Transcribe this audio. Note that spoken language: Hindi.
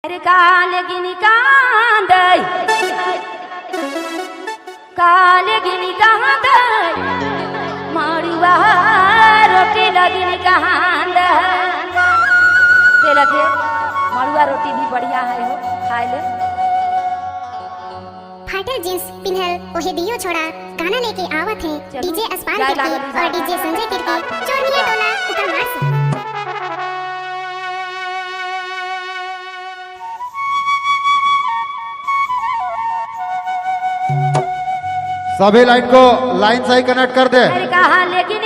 अरे काले गिनी कांदई मड़ुआ रोटी लगिनी कांदई ते लगे मड़ुआ रोटी भी बढ़िया है हो खाए ले। फाटल जींस पिन्हल ओहे दियो छोड़ा गाना लेके आवत है डीजे अस्पाल कीर्ति और डीजे संजय कीर्ति चोरनिया टोला उतरमार से। सभी लाइट को लाइन सही कनेक्ट कर दे। अरे कहा लेकिन